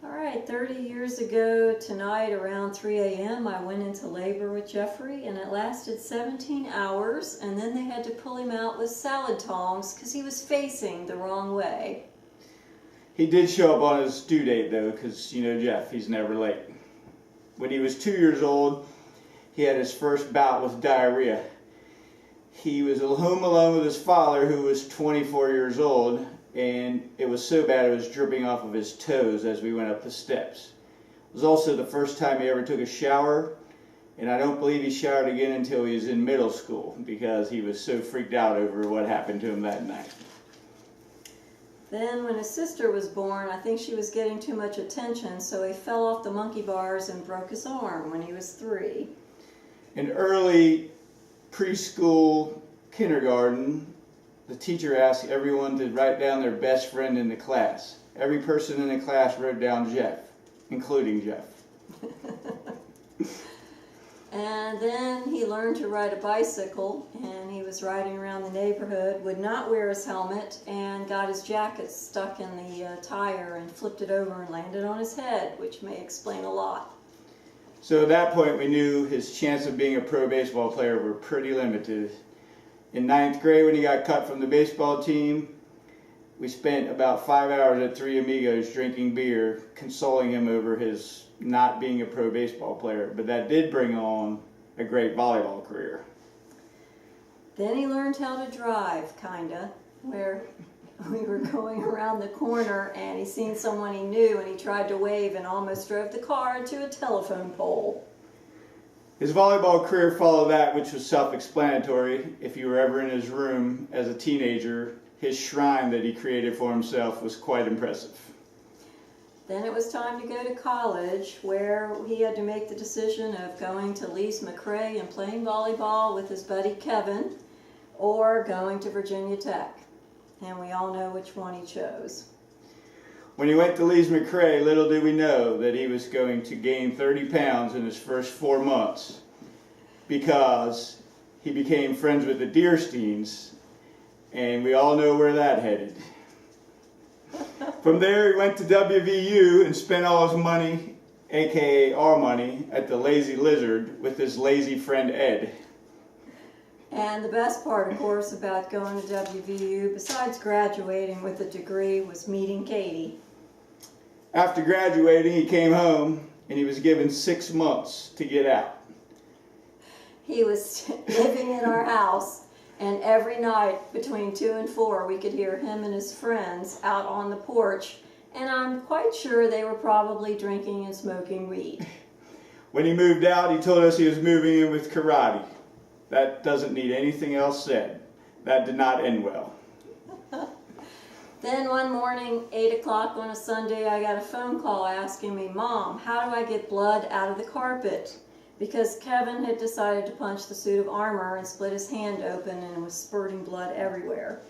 All right, 30 years ago tonight around 3 a.m. I went into labor with Jeffrey, and it lasted 17 hours, and then they had to pull him out with salad tongs because he was facing the wrong way. He did show up on his due date though, because you know Jeff, he's never late. When he was 2 years old, he had his first bout with diarrhea. He was home alone with his father, who was 24 years old, and it was so bad it was dripping off of his toes as we went up the steps. It was also the first time he ever took a shower, and I don't believe he showered again until he was in middle school because he was so freaked out over what happened to him that night. Then when his sister was born, I think she was getting too much attention, so he fell off the monkey bars and broke his arm when he was 3. In early preschool, kindergarten, the teacher asked everyone to write down their best friend in the class. Every person in the class wrote down Jeff, including Jeff. And then he learned to ride a bicycle, and he was riding around the neighborhood, would not wear his helmet, and got his jacket stuck in the tire and flipped it over and landed on his head, which may explain a lot. So at that point we knew his chance of being a pro baseball player were pretty limited. In 9th grade, when he got cut from the baseball team, we spent about 5 hours at Three Amigos drinking beer, consoling him over his not being a pro baseball player, but that did bring on a great volleyball career. Then he learned how to drive, kinda, where we were going around the corner and he seen someone he knew and he tried to wave and almost drove the car into a telephone pole. His volleyball career followed that, which was self-explanatory. If you were ever in his room as a teenager, his shrine that he created for himself was quite impressive. Then it was time to go to college, where he had to make the decision of going to Lees-McRae and playing volleyball with his buddy Kevin, or going to Virginia Tech. And we all know which one he chose. When he went to Lees-McRae, little did we know that he was going to gain 30 pounds in his first 4 months, because he became friends with the Deersteins, and we all know where that headed. From there, he went to WVU and spent all his money, aka our money, at the Lazy Lizard with his lazy friend Ed. And the best part, of course, about going to WVU, besides graduating with a degree, was meeting Katie. After graduating, he came home and he was given 6 months to get out. He was living in our house, and every night between 2 and 4 we could hear him and his friends out on the porch, and I'm quite sure they were probably drinking and smoking weed. When he moved out, he told us he was moving in with karate. That doesn't need anything else said. That did not end well. Then one morning, 8 o'clock on a Sunday, I got a phone call asking me, "Mom, how do I get blood out of the carpet?" Because Kevin had decided to punch the suit of armor and split his hand open and was spurting blood everywhere.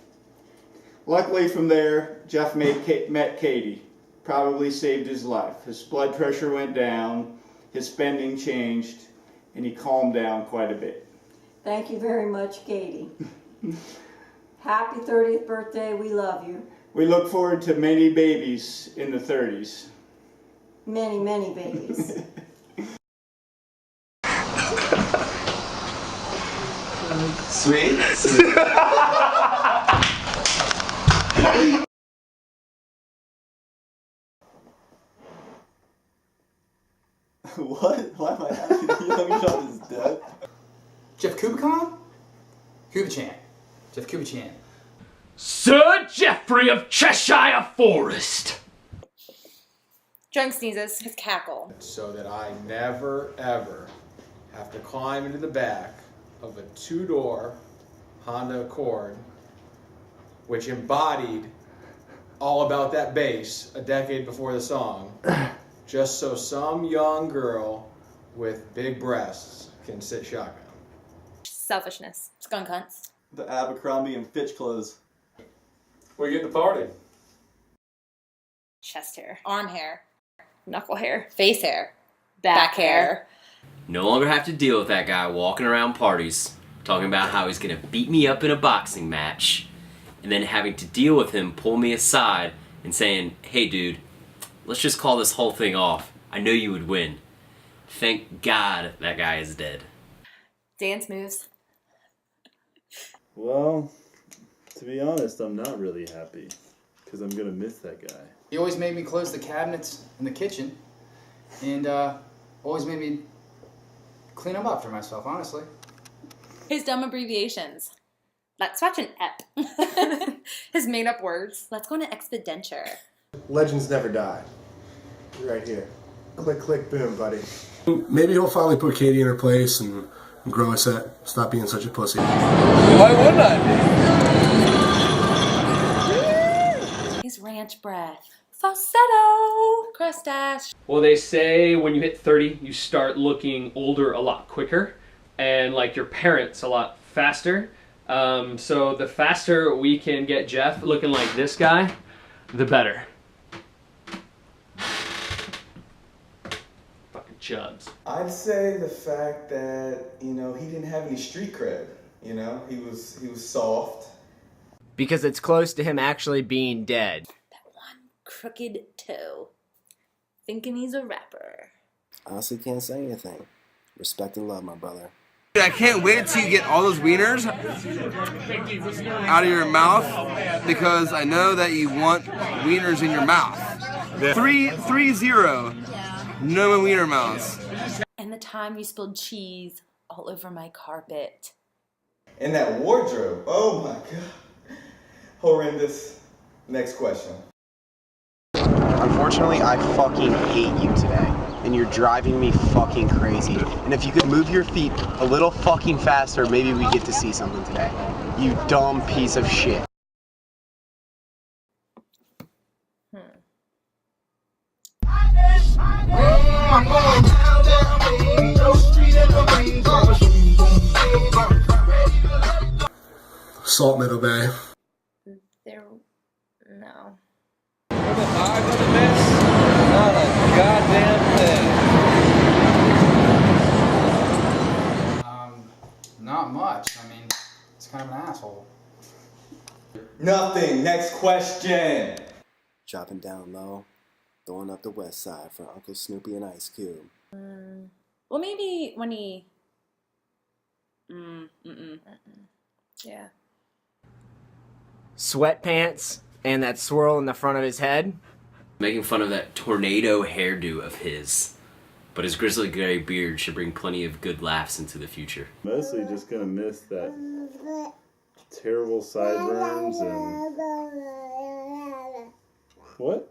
Luckily from there, Jeff met Katie. Probably saved his life. His blood pressure went down, his spending changed, and he calmed down quite a bit. Thank you very much, Katie. Happy 30th birthday. We love you. We look forward to many babies in the 30s. Many, many babies. Sweet. What? Why am I asking? Young John is dead. Jeff Kubicon? Kubichan. Jeff Kubichan. Sir Geoffrey of Cheshire Forest. Drunk sneezes, his cackle. So that I never, ever have to climb into the back of a 2-door Honda Accord, which embodied All About That Bass a decade before the song, just so some young girl with big breasts can sit shotgun. Selfishness. Skunk hunts. The Abercrombie and Fitch clothes. Where you get the party? Chest hair. Arm hair. Knuckle hair. Face hair. Back hair. No longer have to deal with that guy walking around parties, talking about how he's gonna beat me up in a boxing match, and then having to deal with him pull me aside and saying, "Hey dude, let's just call this whole thing off. I know you would win. Thank God that guy is dead. Dance moves. Well, to be honest, I'm not really happy. Because I'm going to miss that guy. He always made me close the cabinets in the kitchen. And always made me clean them up for myself, honestly. His dumb abbreviations. Let's watch an ep. His made up words. Let's go on an expediture. Legends never die. Right here. Click, click, boom, buddy. Maybe he'll finally put Katie in her place and grow a set. Stop being such a pussy. Why wouldn't I be? His ranch breath. Falsetto. Crustache. Well, they say when you hit 30, you start looking older a lot quicker, and like your parents a lot faster. So the faster we can get Jeff looking like this guy, the better. Fucking chubs. I'd say the fact that, you know, he didn't have any street cred. You know, he was soft. Because it's close to him actually being dead. That one crooked toe. Thinking he's a rapper. Honestly can't say anything. Respect and love, my brother. I can't wait till you get all those wieners out of your mouth because I know that you want wieners in your mouth. 3-0. No more wiener mouths. And the time you spilled cheese all over my carpet. And that wardrobe, oh my God. Horrendous. Next question. Unfortunately, I fucking hate you today. And you're driving me fucking crazy. And if you could move your feet a little fucking faster, maybe we get to see something today. You dumb piece of shit. Salt Meadow Bay. There, no. Not a goddamn thing. Not much. I mean, it's kind of an asshole. Nothing. Next question. Dropping down low. Throwing up the west side for Uncle Snoopy and Ice Cube. Well, maybe when he... Yeah. Sweatpants and that swirl in the front of his head. Making fun of that tornado hairdo of his. But his grizzly gray beard should bring plenty of good laughs into the future. Mostly just gonna miss that terrible sideburns and... What?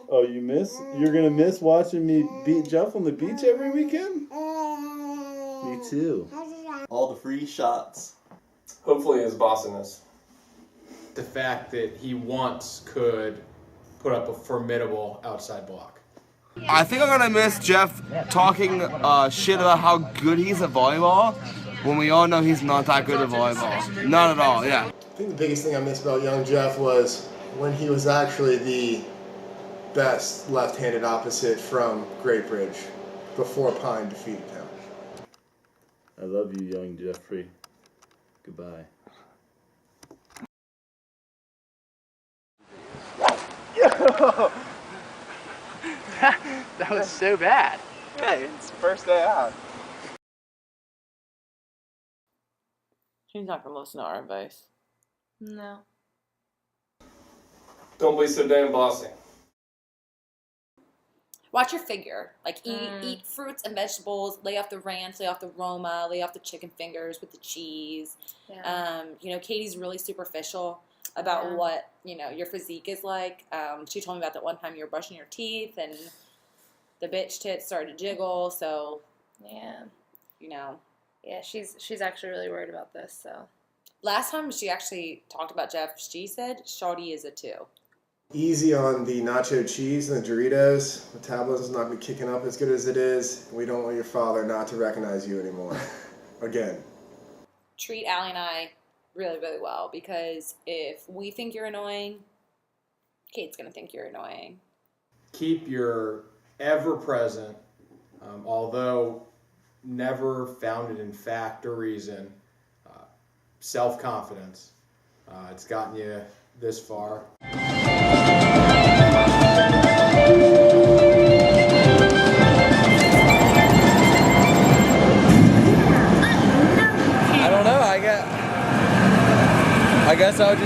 Oh, you're gonna miss watching me beat Jeff on the beach every weekend? Me too. All the free shots. Hopefully his bossiness. The fact that he once could put up a formidable outside block. I think I'm gonna miss Jeff talking shit about how good he's at volleyball when we all know he's not that good at volleyball. Not at all, yeah. I think the biggest thing I missed about young Jeff was when he was actually the best left-handed opposite from Great Bridge before Pine defeated him. I love you, young Jeffrey. Goodbye. That was so bad. Hey, it's the first day out. He's not gonna listen to our advice. No. Don't be so damn bossy. Watch your figure. Like, eat fruits and vegetables. Lay off the ranch. Lay off the Roma. Lay off the chicken fingers with the cheese. Yeah. Katie's really superficial about what, your physique is like. She told me about that one time you were brushing your teeth and the bitch tits started to jiggle. So, Yeah. Yeah, she's actually really worried about this, so. Last time she actually talked about Jeff, she said Shawty is a 2. Easy on the nacho cheese and the Doritos. Metabolism's not going to be kicking up as good as it is. We don't want your father not to recognize you anymore. Again. Treat Allie and I really, really well, because if we think you're annoying, Kate's going to think you're annoying. Keep your ever-present, although never founded in fact or reason, self-confidence. It's gotten you this far.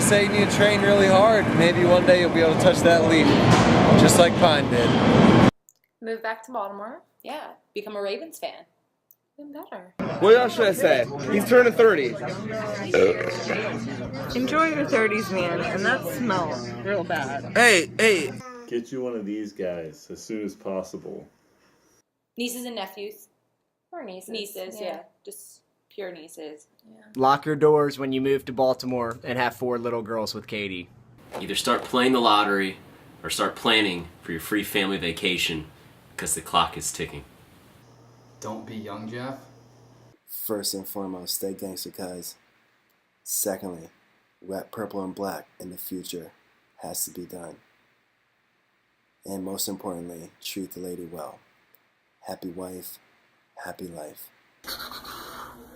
just say you need to train really hard. Maybe one day you'll be able to touch that leaf, just like Pine did. Move back to Baltimore. Yeah. Become a Ravens fan. Even better. What else should I say? He's turning 30. Enjoy your 30s, man, and that smells real bad. Hey. Get you one of these guys as soon as possible. Nieces and nephews. Or nieces. Nieces, yeah. Just pure nieces. Yeah. Lock your doors when you move to Baltimore and have 4 little girls with Katie. Either start playing the lottery or start planning for your free family vacation because the clock is ticking. Don't be young, Jeff. First and foremost, stay gangster, cuz. Secondly, rep purple and black in the future has to be done. And most importantly, treat the lady well. Happy wife, happy life.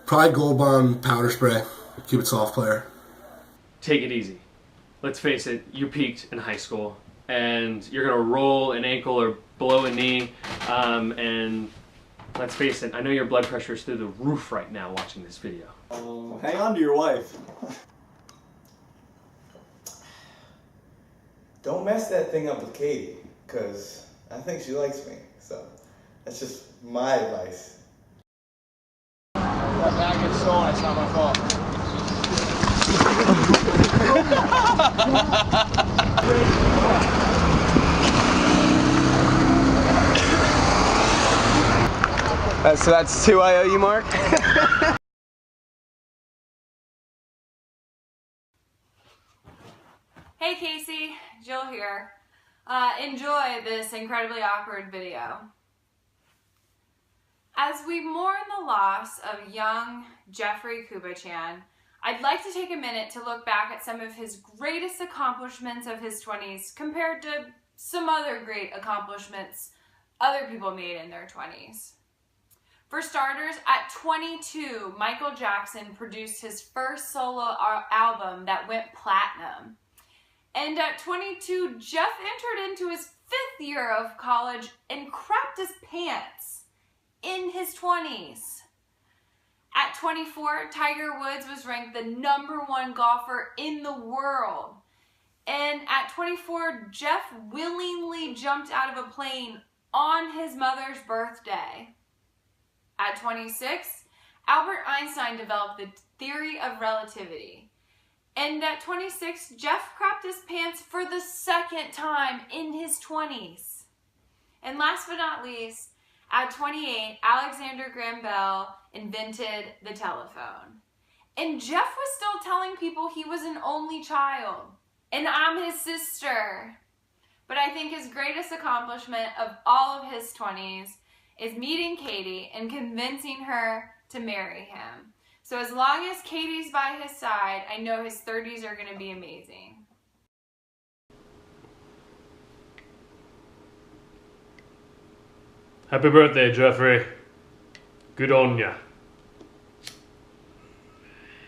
Probably Gold Bond powder spray. Keep it soft, player. Take it easy. Let's face it, you peaked in high school, and you're gonna roll an ankle or blow a knee, and let's face it, I know your blood pressure is through the roof right now watching this video. Hang on to your wife. Don't mess that thing up with Katie, because I think she likes me. So that's just my advice. That bag gets stolen, it's not my fault. So that's 2 I owe you, Mark? Hey Casey, Jill here. Enjoy this incredibly awkward video. As we mourn the loss of young Jeffrey Kubachan, I'd like to take a minute to look back at some of his greatest accomplishments of his 20s compared to some other great accomplishments other people made in their 20s. For starters, at 22, Michael Jackson produced his first solo album that went platinum. And at 22, Jeff entered into his 5th year of college and crapped his pants in his 20s. At 24, Tiger Woods was ranked the #1 golfer in the world. And at 24, Jeff willingly jumped out of a plane on his mother's birthday. At 26, Albert Einstein developed the theory of relativity. And at 26, Jeff crapped his pants for the 2nd time in his 20s. And last but not least, at 28, Alexander Graham Bell invented the telephone. And Jeff was still telling people he was an only child. And I'm his sister. But I think his greatest accomplishment of all of his 20s is meeting Katie and convincing her to marry him. So as long as Katie's by his side, I know his 30s are going to be amazing. Happy birthday, Jeffrey. Good on ya.